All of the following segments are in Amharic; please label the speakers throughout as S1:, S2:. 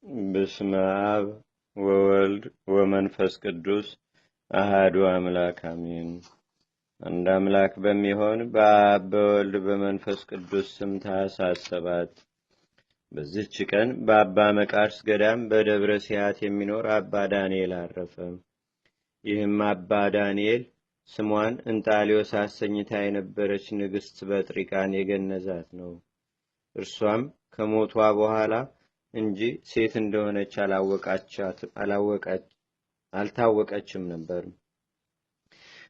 S1: በስመ አብ ወወልድ ወመንፈስ ቅዱስ አሐዱ አምላክ አሜን። አንድ አምላክ በሚሆን በአብ በወልድ በመንፈስ ቅዱስ ስም ታኅሳስ 7 በዚህች ቀን በአባ መቃርስ ገዳም በደብረ ሲያት የሚኖር አባ ዳንኤል አረፈ። ይህም አባ ዳንኤል ስሟን እንጣሊዮስ አሰኝታ የነበረች ንግሥት በጥሪቃን የገነዛት ነው። እርሷም ከሞቷ በኋላ እንጂ ሴት እንደሆነች አልታወቀችም ነበር።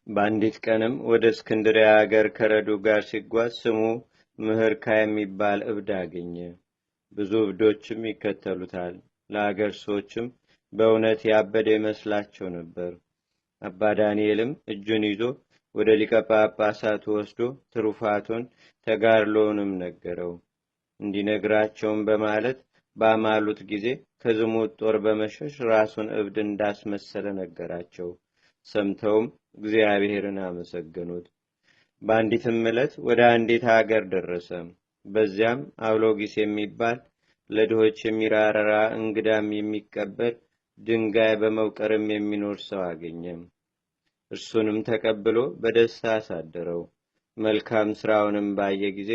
S1: በአንዲት ቀንም ወደ እስክንድርያ ሀገር ከረዱ ጋር ሲጓዝ ስሙ ምህርካ የሚባል እብድ አገኘ። ብዙ እብዶችም ይከተሉታል። ለአገር ሰዎችም በእውነት ያበደ ይመስላቸው ነበር። አባ ዳንኤልም እጁን ይዞ ወደ ሊቀ ጳጳሳቱ ወስዶ ትሩፋቱን ተጋድሎውንም ነገረው። እንዲነግራቸውም በማለት ባማሉት ጊዜ ከዝሙት ጦር በመሸሽ ራሱን እብድ እንዳስመሰለ ነገራቸው። ሰምተውም እግዚአብሔርን አመሰገኑት። በአንዲትም ዕለት ወደ አንዲት ሀገር ደረሰ። በዚያም አውሎጊስ የሚባል ለድሆች የሚራራ እንግዳም የሚቀበል ድንጋይ በመውቀርም የሚኖር ሰው አገኘም። እርሱንም ተቀብሎ በደስታ አሳደረው። መልካም ስራውንም ባየ ጊዜ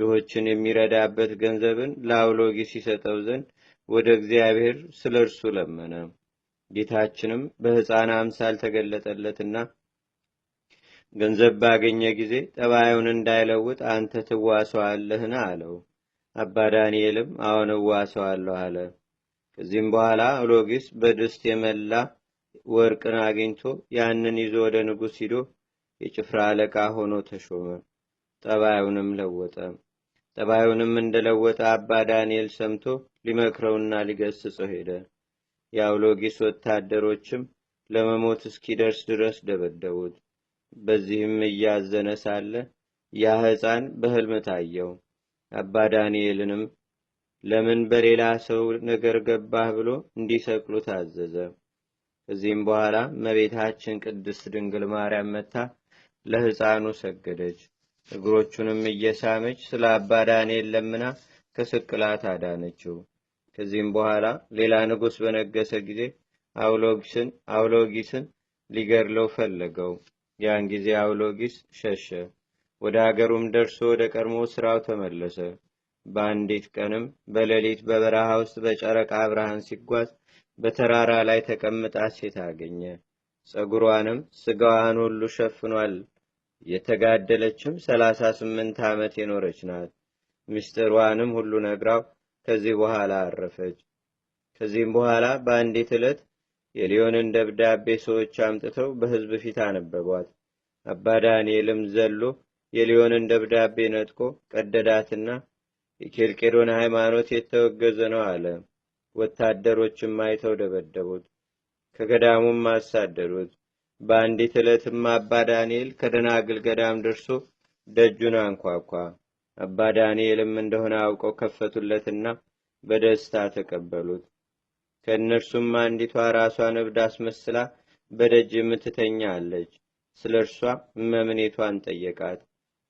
S1: ድሆችን የሚረዳበት ገንዘብን ለአውሎጊስ ይሰጠው ዘንድ ወደ እግዚአብሔር ስለ እርሱ ለመነ። ጌታችንም በሕፃን አምሳል ተገለጠለትና ገንዘብ ባገኘ ጊዜ ጠባዩን እንዳይለውጥ አንተ ትዋሰዋለህን አለው። አባ ዳንኤልም አዎን እዋሰዋለሁ አለ። ከዚህም በኋላ አውሎጊስ በድስት የመላ ወርቅን አግኝቶ ያንን ይዞ ወደ ንጉሥ ሂዶ የጭፍራ አለቃ ሆኖ ተሾመ። ጠባዩንም ለወጠ። ጠባዩንም እንደለወጠ አባ ዳንኤል ሰምቶ ሊመክረውና ሊገስጸው ሄደ። የአውሎጊስ ወታደሮችም ለመሞት እስኪደርስ ድረስ ደበደቡት። በዚህም እያዘነ ሳለ ያ ሕፃን በሕልም ታየው። አባ ዳንኤልንም ለምን በሌላ ሰው ነገር ገባህ ብሎ እንዲሰቅሉ ታዘዘ። ከዚህም በኋላ እመቤታችን ቅድስት ድንግል ማርያም መጥታ ለሕፃኑ ሰገደች። እግሮቹንም እየሳመች ስለ አባ ዳንኤል ለምና ከስቅላት አዳነችው። ከዚህም በኋላ ሌላ ንጉሥ በነገሰ ጊዜ አውሎጊስን ሊገድለው ፈለገው። ያን ጊዜ አውሎጊስ ሸሸ። ወደ አገሩም ደርሶ ወደ ቀድሞ ስራው ተመለሰ። በአንዲት ቀንም በሌሊት በበረሃ ውስጥ በጨረቃ ብርሃን ሲጓዝ በተራራ ላይ ተቀምጣ ሴት አገኘ። ጸጉሯንም ስጋዋን ሁሉ ሸፍኗል። የተጋደለችም 38 ዓመት የኖረች ናት። ምስጢሯንም ሁሉ ነግራው ከዚህ በኋላ አረፈች። ከዚህም በኋላ በአንዲት ዕለት የሊዮንን ደብዳቤ ሰዎች አምጥተው በሕዝብ ፊት አነበቧት። አባ ዳንኤልም ዘሎ የሊዮንን ደብዳቤ ነጥቆ ቀደዳትና የኬልቄዶን ሃይማኖት የተወገዘ ነው አለ። ወታደሮችም አይተው ደበደቡት፣ ከገዳሙም አሳደዱት። በአንዲት ዕለትም አባ ዳንኤል ከደናግል ገዳም ደርሶ ደጁን አንኳኳ። አባ ዳንኤልም እንደሆነ አውቀው ከፈቱለትና በደስታ ተቀበሉት። ከእነርሱም አንዲቷ ራሷን እብድ አስመስላ በደጅ የምትተኛ አለች። ስለ እርሷ እመምኔቷን ጠየቃት።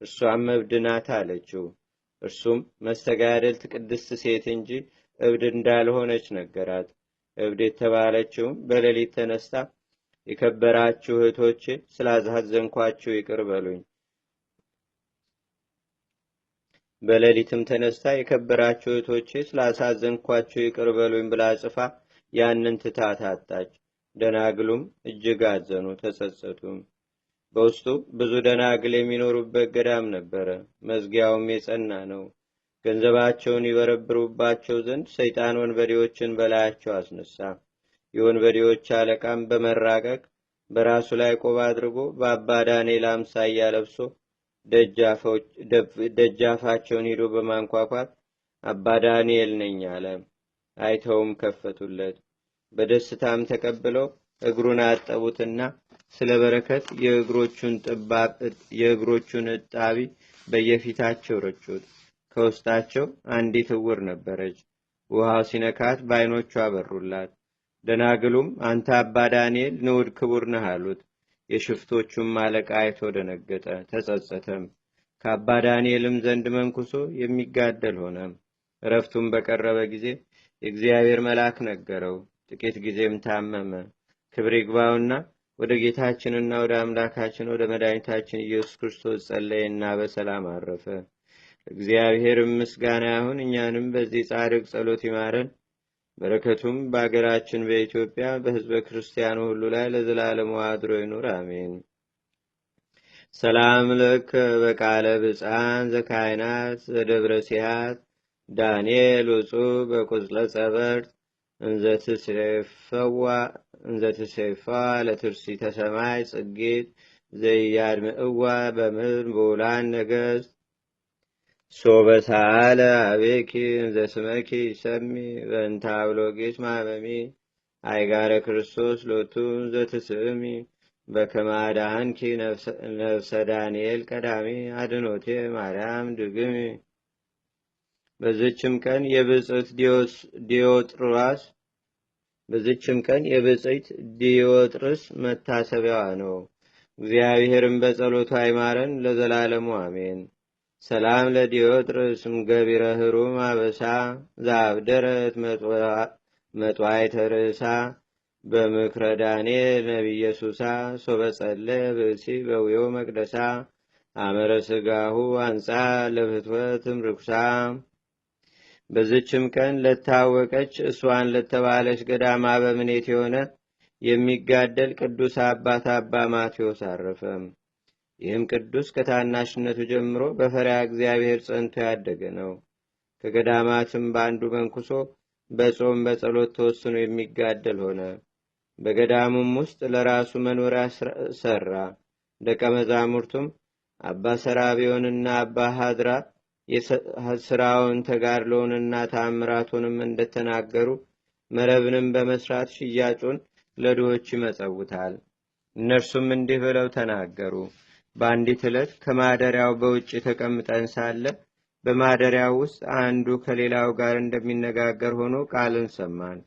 S1: እርሷም እብድ ናት አለችው። እርሱም መስተጋደልት ቅድስት ሴት እንጂ እብድ እንዳልሆነች ነገራት። እብድ የተባለችውም በሌሊት ተነስታ የከበራችሁ እህቶቼ ስላዛዘንኳችሁ ይቅር በሉኝ፣ በሌሊትም ተነስታ የከበራችሁ እህቶቼ ስላሳዘንኳችሁ ይቅር በሉኝ ብላ ጽፋ ያንን ትታ ታጣች። ደናግሉም እጅግ አዘኑ፣ ተጸጸቱም። በውስጡ ብዙ ደናግል የሚኖሩበት ገዳም ነበረ። መዝጊያውም የጸና ነው። ገንዘባቸውን ይበረብሩባቸው ዘንድ ሰይጣን ወንበዴዎችን በላያቸው አስነሳ። የወንበዴዎች አለቃም በመራቀቅ በራሱ ላይ ቆብ አድርጎ በአባ ዳንኤል አምሳያ ለብሶ ደጃፋቸውን ሂዶ በማንኳኳት አባ ዳንኤል ነኝ አለ። አይተውም ከፈቱለት። በደስታም ተቀብለው እግሩን አጠቡትና ስለ በረከት የእግሮቹን እጣቢ በየፊታቸው ረጩት። ከውስጣቸው አንዲት እውር ነበረች። ውሃው ሲነካት በዓይኖቿ አበሩላት። ደናግሉም አንተ አባ ዳንኤል ንዑድ ክቡር ነህ አሉት። የሽፍቶቹም አለቃ አይቶ ደነገጠ፣ ተጸጸተም። ከአባ ዳንኤልም ዘንድ መንኩሶ የሚጋደል ሆነ። እረፍቱም በቀረበ ጊዜ የእግዚአብሔር መልአክ ነገረው። ጥቂት ጊዜም ታመመ። ክብር ይግባውና ወደ ጌታችንና ወደ አምላካችን ወደ መድኃኒታችን ኢየሱስ ክርስቶስ ጸለየና በሰላም አረፈ። እግዚአብሔር ምስጋና ይሁን። እኛንም በዚህ ጻድቅ ጸሎት ይማረን። በረከቱም በአገራችን በኢትዮጵያ በሕዝበ ክርስቲያኑ ሁሉ ላይ ለዘላለሙ አድሮ ይኑር፣ አሜን። ሰላም ለከ በቃለ ብፃን ዘካይናት ዘደብረ ሲያት ዳንኤል ውፁ በቁጽለ ጸበርት እንዘትሴፋ ለትርሲተ ሰማይ ጽጌት ዘያድምእዋ በምድር በውላን ነገሥት ሶበሳለ አቤኪ እንዘስመኪ ይሰሚ በእንታብሎጌች ማመሚ አይጋረ ክርስቶስ ሎቱ ዘትስእሚ በከማዳንኪ ነፍሰ ዳንኤል ቀዳሚ አድኖቴ ማርያም ድግሚ። በዚችም ቀን የብፅዕት ዲዮጥርስ መታሰቢያዋ ነው። እግዚአብሔርም በጸሎቷ አይማረን ለዘላለሙ አሜን። ሰላም ለዲዮጥርስ ገቢረ ህሩም አበሳ ዛብደረት መጥዋዕተ ርእሳ በምክረ ዳንኤል ነቢየ ሱሳ ሶበጸለ ብእሲ በውዮ መቅደሳ አመረ ስጋሁ አንጻ ለፍትወትም ርኩሳ። በዝችም ቀን ለታወቀች እሷን ለተባለች ገዳማ በምኔት የሆነ የሚጋደል ቅዱስ አባት አባ ማቴዎስ አረፈ። ይህም ቅዱስ ከታናሽነቱ ጀምሮ በፈሪሃ እግዚአብሔር ጸንቶ ያደገ ነው። ከገዳማትም በአንዱ መንኩሶ በጾም በጸሎት ተወስኖ የሚጋደል ሆነ። በገዳሙም ውስጥ ለራሱ መኖሪያ ሰራ። ደቀ መዛሙርቱም አባ ሰራቢዮንና አባ ሀድራ ስራውን ተጋድሎውንና ታምራቱንም እንደተናገሩ መረብንም በመስራት ሽያጩን ለድሆች ይመጸውታል። እነርሱም እንዲህ ብለው ተናገሩ። በአንዲት ዕለት ከማደሪያው በውጭ ተቀምጠን ሳለ በማደሪያው ውስጥ አንዱ ከሌላው ጋር እንደሚነጋገር ሆኖ ቃልን ሰማን።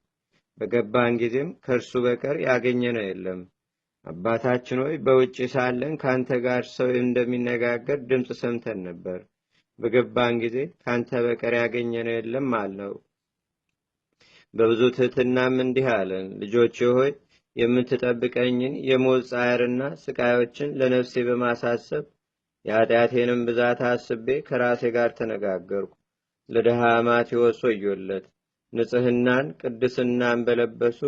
S1: በገባን ጊዜም ከእርሱ በቀር ያገኘነው የለም። አባታችን ሆይ በውጭ ሳለን ከአንተ ጋር ሰው እንደሚነጋገር ድምፅ ሰምተን ነበር። በገባን ጊዜ ከአንተ በቀር ያገኘነው የለም አልነው። በብዙ ትሕትናም እንዲህ አለን። ልጆቼ ሆይ የምትጠብቀኝን የሞት ጻዕርና ስቃዮችን ለነፍሴ በማሳሰብ የኃጢአቴንም ብዛት አስቤ ከራሴ ጋር ተነጋገርኩ። ለድሃ ማቴዎስ ወዮለት። ንጽሕናን ቅድስናን በለበሱ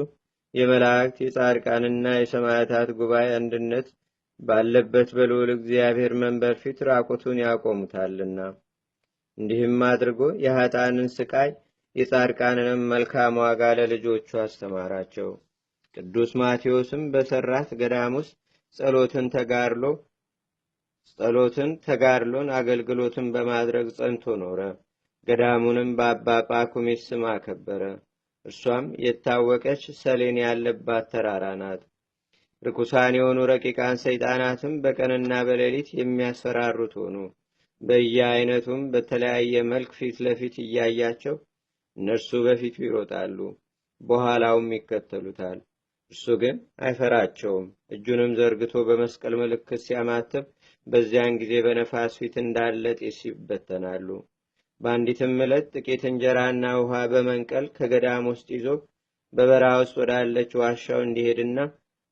S1: የመላእክት የጻድቃንና የሰማዕታት ጉባኤ አንድነት ባለበት በልዑል እግዚአብሔር መንበር ፊት ራቁቱን ያቆሙታልና። እንዲህም አድርጎ የኃጥአንን ስቃይ የጻድቃንንም መልካም ዋጋ ለልጆቹ አስተማራቸው። ቅዱስ ማቴዎስም በሰራት ገዳም ውስጥ ጸሎትን ተጋድሎን አገልግሎትን በማድረግ ጸንቶ ኖረ። ገዳሙንም በአባ ጳኩሚስ ስም አከበረ። እርሷም የታወቀች ሰሌን ያለባት ተራራ ናት። ርኩሳን የሆኑ ረቂቃን ሰይጣናትም በቀንና በሌሊት የሚያስፈራሩት ሆኑ። በየአይነቱም በተለያየ መልክ ፊት ለፊት እያያቸው እነርሱ በፊቱ ይሮጣሉ፣ በኋላውም ይከተሉታል። እርሱ ግን አይፈራቸውም። እጁንም ዘርግቶ በመስቀል ምልክት ሲያማትብ በዚያን ጊዜ በነፋስ ፊት እንዳለ ጢስ ይበተናሉ። በአንዲትም ዕለት ጥቂት እንጀራና ውሃ በመንቀል ከገዳም ውስጥ ይዞ በበረሃ ውስጥ ወዳለች ዋሻው እንዲሄድና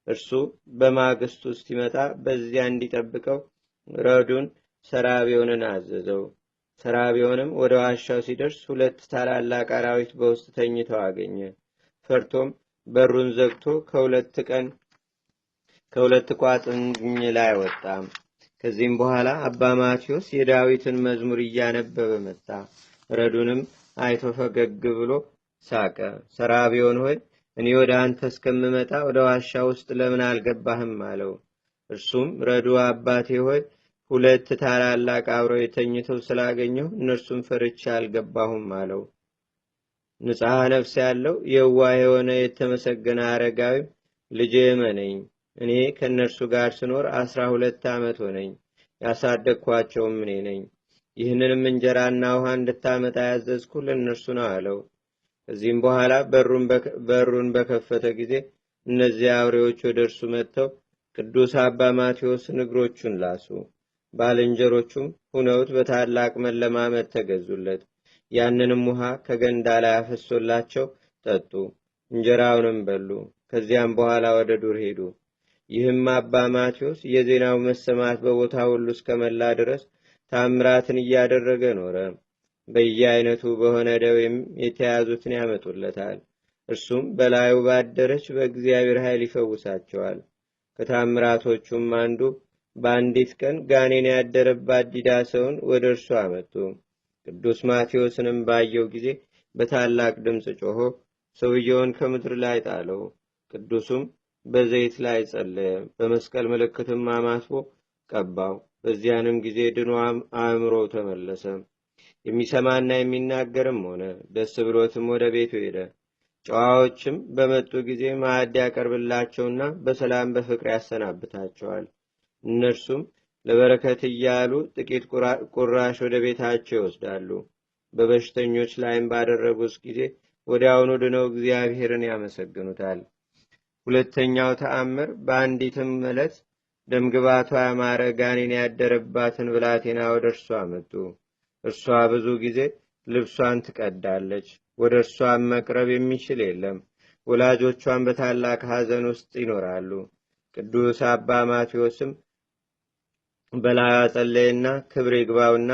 S1: እርሱ በማግስቱ ሲመጣ በዚያ እንዲጠብቀው ረዱን ሰራቢዮንን አዘዘው። ሰራቢዮንም ወደ ዋሻው ሲደርስ 2 ታላላቅ አራዊት በውስጥ ተኝተው አገኘ። ፈርቶም በሩን ዘግቶ ከሁለት ቋጥኝ ላይ ወጣ። ከዚህም በኋላ አባ ማቴዎስ የዳዊትን መዝሙር እያነበበ መጣ። ረዱንም አይቶ ፈገግ ብሎ ሳቀ። ሰራቢዮን ሆይ እኔ ወደ አንተ እስከምመጣ ወደ ዋሻ ውስጥ ለምን አልገባህም አለው። እርሱም ረዱ አባቴ ሆይ 2 ታላላቅ አብረው የተኝተው ስላገኘሁ እነርሱም ፈርቼ አልገባሁም አለው። ንጽሐ ነፍስ ያለው የዋህ የሆነ የተመሰገነ አረጋዊም ልጄ እመነኝ፣ እኔ ከእነርሱ ጋር ስኖር 12 ዓመት ሆነኝ፣ ያሳደግኳቸውም እኔ ነኝ። ይህንንም እንጀራና ውሃ እንድታመጣ ያዘዝኩ ለእነርሱ ነው አለው። ከዚህም በኋላ በሩን በከፈተ ጊዜ እነዚያ አውሬዎች ወደ እርሱ መጥተው ቅዱስ አባ ማቴዎስን እግሮቹን ላሱ። ባልንጀሮቹም ሁነውት በታላቅ መለማመጥ ተገዙለት። ያንንም ውሃ ከገንዳ ላይ አፈሶላቸው ጠጡ። እንጀራውንም በሉ። ከዚያም በኋላ ወደ ዱር ሄዱ። ይህም አባ ማቴዎስ የዜናው መሰማት በቦታ ሁሉ እስከመላ ድረስ ታምራትን እያደረገ ኖረ። በየአይነቱ በሆነ ደዌም የተያዙትን ያመጡለታል። እርሱም በላዩ ባደረች በእግዚአብሔር ኃይል ይፈውሳቸዋል። ከታምራቶቹም አንዱ በአንዲት ቀን ጋኔን ያደረባት ዲዳ ሰውን ወደ እርሱ አመጡ። ቅዱስ ማቴዎስንም ባየው ጊዜ በታላቅ ድምፅ ጮሆ ሰውየውን ከምድር ላይ ጣለው። ቅዱሱም በዘይት ላይ ጸለየ። በመስቀል ምልክትም አማትቦ ቀባው። በዚያንም ጊዜ ድኖ አእምሮው ተመለሰ። የሚሰማና የሚናገርም ሆነ። ደስ ብሎትም ወደ ቤቱ ሄደ። ጨዋዎችም በመጡ ጊዜ ማዕድ ያቀርብላቸውና በሰላም በፍቅር ያሰናብታቸዋል። እነርሱም ለበረከት እያሉ ጥቂት ቁራሽ ወደ ቤታቸው ይወስዳሉ። በበሽተኞች ላይም ባደረጉት ጊዜ ወዲያውኑ ድነው እግዚአብሔርን ያመሰግኑታል። ሁለተኛው ተአምር በአንዲትም ዕለት ደምግባቷ ያማረ ጋኔን ያደረባትን ብላቴና ወደ እርሷ አመጡ። እርሷ ብዙ ጊዜ ልብሷን ትቀዳለች። ወደ እርሷም መቅረብ የሚችል የለም። ወላጆቿን በታላቅ ሐዘን ውስጥ ይኖራሉ። ቅዱስ አባ ማቴዎስም በላዩ ጸለየና ክብር ይግባውና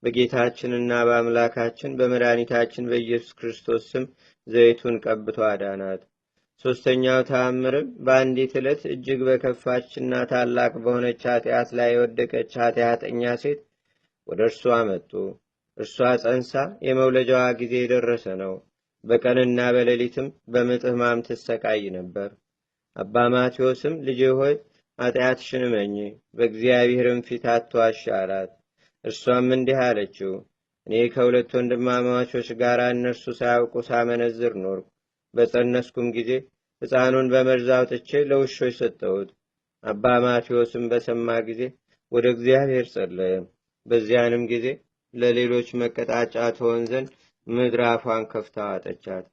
S1: በጌታችንና በአምላካችን በመድኃኒታችን በኢየሱስ ክርስቶስ ስም ዘይቱን ቀብቶ አዳናት። ሦስተኛው ተአምርም በአንዲት ዕለት እጅግ በከፋችና ታላቅ በሆነች ኃጢአት ላይ የወደቀች ኃጢአተኛ ሴት ወደ እርሱ አመጡ። እርሷ ጸንሳ የመውለጃዋ ጊዜ የደረሰ ነው። በቀንና በሌሊትም በምጥ ሕማም ትሰቃይ ነበር። አባ ማቴዎስም ልጄ ሆይ ኃጢአትሽን እመኚ፣ በእግዚአብሔርም ፊት አትዋሺ አላት። እርሷም እንዲህ አለችው፣ እኔ ከሁለት ወንድማማቾች ጋር እነርሱ ሳያውቁ ሳመነዝር ኖርኩ። በጸነስኩም ጊዜ ሕፃኑን በመርዝ አውጥቼ ለውሾች ሰጠሁት። አባ ማቴዎስም በሰማ ጊዜ ወደ እግዚአብሔር ጸለየ። በዚያንም ጊዜ ለሌሎች መቀጣጫ ትሆን ዘንድ ምድር አፏን ከፍታ አጠቻት።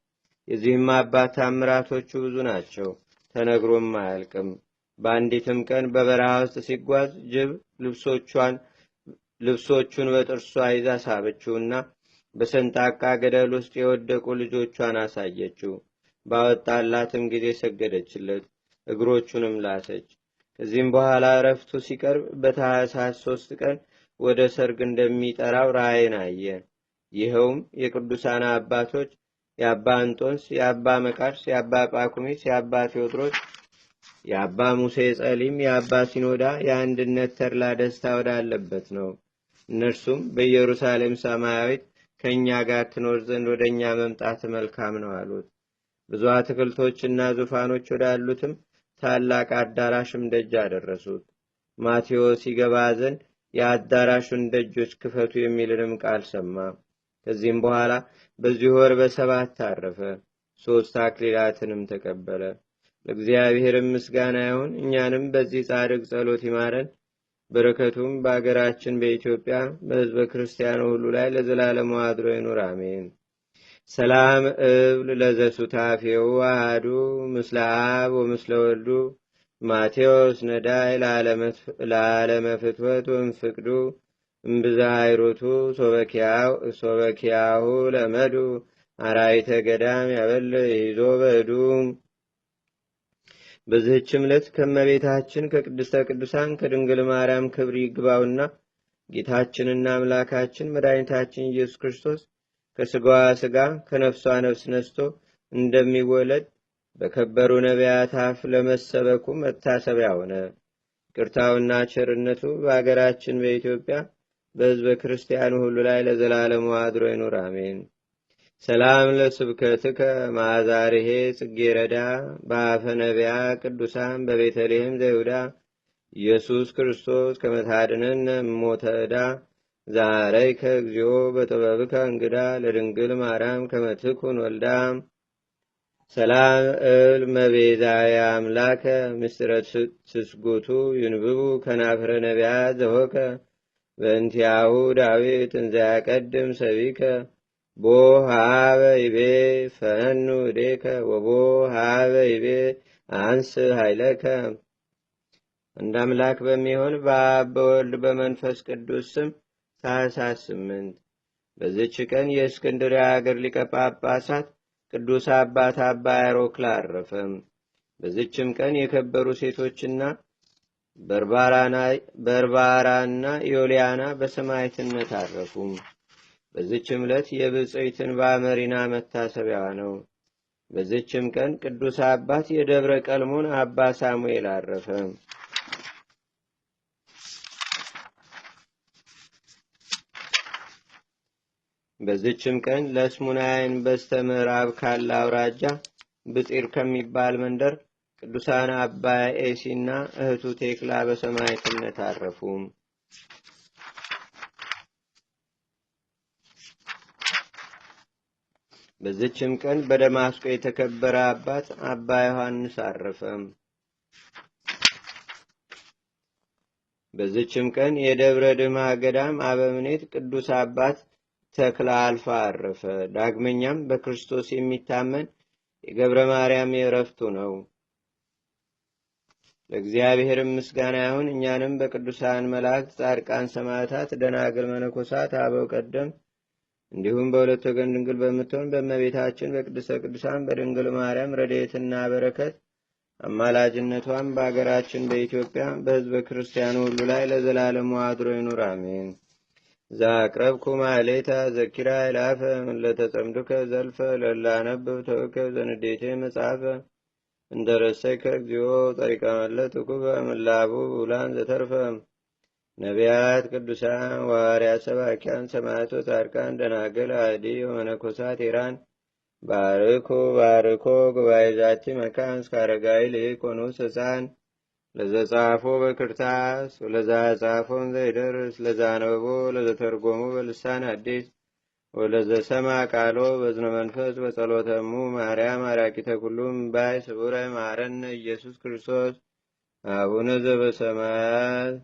S1: የዚህም አባት ታምራቶቹ ብዙ ናቸው፣ ተነግሮም አያልቅም። በአንዲትም ቀን በበረሃ ውስጥ ሲጓዝ ጅብ ልብሶቹን በጥርሷ ይዛ ሳበችውና በሰንጣቃ ገደል ውስጥ የወደቁ ልጆቿን አሳየችው። ባወጣላትም ጊዜ ሰገደችለት፣ እግሮቹንም ላሰች። ከዚህም በኋላ እረፍቱ ሲቀርብ በታኅሳስ 3 ቀን ወደ ሰርግ እንደሚጠራው ራእይን አየ። ይኸውም የቅዱሳን አባቶች የአባ አንጦንስ፣ የአባ መቃርስ፣ የአባ ጳኩሚስ፣ የአባ ቴዎድሮስ፣ የአባ ሙሴ ጸሊም፣ የአባ ሲኖዳ የአንድነት ተድላ ደስታ ወዳለበት ነው። እነርሱም በኢየሩሳሌም ሰማያዊት ከእኛ ጋር ትኖር ዘንድ ወደ እኛ መምጣት መልካም ነው አሉት። ብዙ አትክልቶችና ዙፋኖች ወዳሉትም ታላቅ አዳራሽም ደጅ አደረሱት። ማቴዎስ ይገባ ዘንድ የአዳራሹን ደጆች ክፈቱ የሚልንም ቃል ሰማ። ከዚህም በኋላ በዚህ ወር በ7 አረፈ። 3 አክሊላትንም ተቀበለ። ለእግዚአብሔርም ምስጋና ይሁን። እኛንም በዚህ ጻድቅ ጸሎት ይማረን። በረከቱም በአገራችን በኢትዮጵያ በሕዝበ ክርስቲያኑ ሁሉ ላይ ለዘላለሙ አድሮ ይኑር፣ አሜን። ሰላም እብል ለዘሱታፌው አሃዱ ምስለ አብ ወምስለ ወልዱ ማቴዎስ ነዳይ ለዓለመ ፍትወት ወንፍቅዱ እምብዛ አይሮቱ ሶበኪያሁ ለመዱ አራይተ ገዳም ያበል ይዞ በዱ። በዚህችም ዕለት ከመቤታችን ከቅድስተ ቅዱሳን ከድንግል ማርያም ክብር ይግባውና ጌታችንና አምላካችን መድኃኒታችን ኢየሱስ ክርስቶስ ከስጋዋ ስጋ ከነፍሷ ነፍስ ነስቶ እንደሚወለድ በከበሩ ነቢያት አፍ ለመሰበኩ መታሰቢያ ሆነ። ይቅርታውና ቸርነቱ በአገራችን በኢትዮጵያ በሕዝበ ክርስቲያኑ ሁሉ ላይ ለዘላለሙ አድሮ ይኑር፣ አሜን። ሰላም ለስብከትከ ማዛርሄ ጽጌረዳ በአፈ ነቢያ ቅዱሳን በቤተልሔም ዘይሁዳ ኢየሱስ ክርስቶስ ከመታድነነ ሞተ ዕዳ ዛረይከ እግዚኦ በጥበብከ እንግዳ ለድንግል ማርያም ከመትኩን ወልዳ ሰላም እብል መቤዛያ አምላከ ምስጢረ ትስጉቱ ይንብቡ ከናፍረ ነቢያት ዘሆከ በእንቲያሁ ዳዊት እንዘያቀድም ሰቢከ ቦ ሃበ ይቤ ፈኑ እዴከ ወቦ ሃበ ይቤ አንስ ኃይለከ። እንደ አምላክ በሚሆን በአብ በወልድ በመንፈስ ቅዱስ ስም ታኅሳስ 8 በዚች ቀን የእስክንድርያ አገር ሊቀ ጳጳሳት ቅዱስ አባት አባ ያሮክላ አረፈ። በዚችም ቀን የከበሩ ሴቶችና በርባራና ዮልያና በሰማዕትነት አረፉ። በዚችም ዕለት የብፅዕትን በአመሪና መታሰቢያዋ ነው። በዚችም ቀን ቅዱስ አባት የደብረ ቀልሞን አባ ሳሙኤል አረፈ። በዚችም ቀን ለስሙናይን በስተ ምዕራብ ካለ አውራጃ ብጢር ከሚባል መንደር ቅዱሳን አባ ኤሲና እህቱ ቴክላ በሰማዕትነት አረፉ። በዚችም ቀን በደማስቆ የተከበረ አባት አባ ዮሐንስ አረፈ። በዚችም ቀን የደብረ ድማ ገዳም አበምኔት ቅዱስ አባት ተክለ አልፋ አረፈ። ዳግመኛም በክርስቶስ የሚታመን የገብረ ማርያም የዕረፍቱ ነው። ለእግዚአብሔርም ምስጋና ይሁን። እኛንም በቅዱሳን መላእክት፣ ጻድቃን፣ ሰማዕታት፣ ደናግል፣ መነኮሳት፣ አበው ቀደም እንዲሁም በሁለት ወገን ድንግል በምትሆን በእመቤታችን በቅድስተ ቅዱሳን በድንግል ማርያም ረድኤትና በረከት አማላጅነቷን በአገራችን በኢትዮጵያ በሕዝበ ክርስቲያኑ ሁሉ ላይ ለዘላለሙ አድሮ ይኑር፣ አሜን። ዛቅረብኩ ማሌታ ዘኪራ ይላፈ ለተጸምዱከ ዘልፈ ለላነብብ ተወከ ዘንዴቴ መጽሐፈ እንደረሰይከ እግዚኦ ጠሪቃ መለት ኩበ ምላቡ ውላን ዘተርፈ ነቢያት፣ ቅዱሳን፣ ዋርያት፣ ሰባኪያን፣ ሰማዕቶ፣ ጻድቃን፣ ደናግል፣ አዲ ወመነኮሳት ኢራን ባርኮ ባርኮ ጉባኤ ዛቲ መካን እስከ አረጋዊ ልኢኮኑስ ሕፃን ለዘጻፎ በክርታስ ወለዛ ጻፎን ዘይደርስ ለዛ አንበቦ ለዘተርጎሙ በልሳን አዲስ ወለዘሰማ ቃሎ በዝነ መንፈስ በጸሎተሙ ማርያም አራቂተ ኩሉም ባይ ስቡረ ማረነ ኢየሱስ ክርስቶስ አቡነ ዘበሰማያት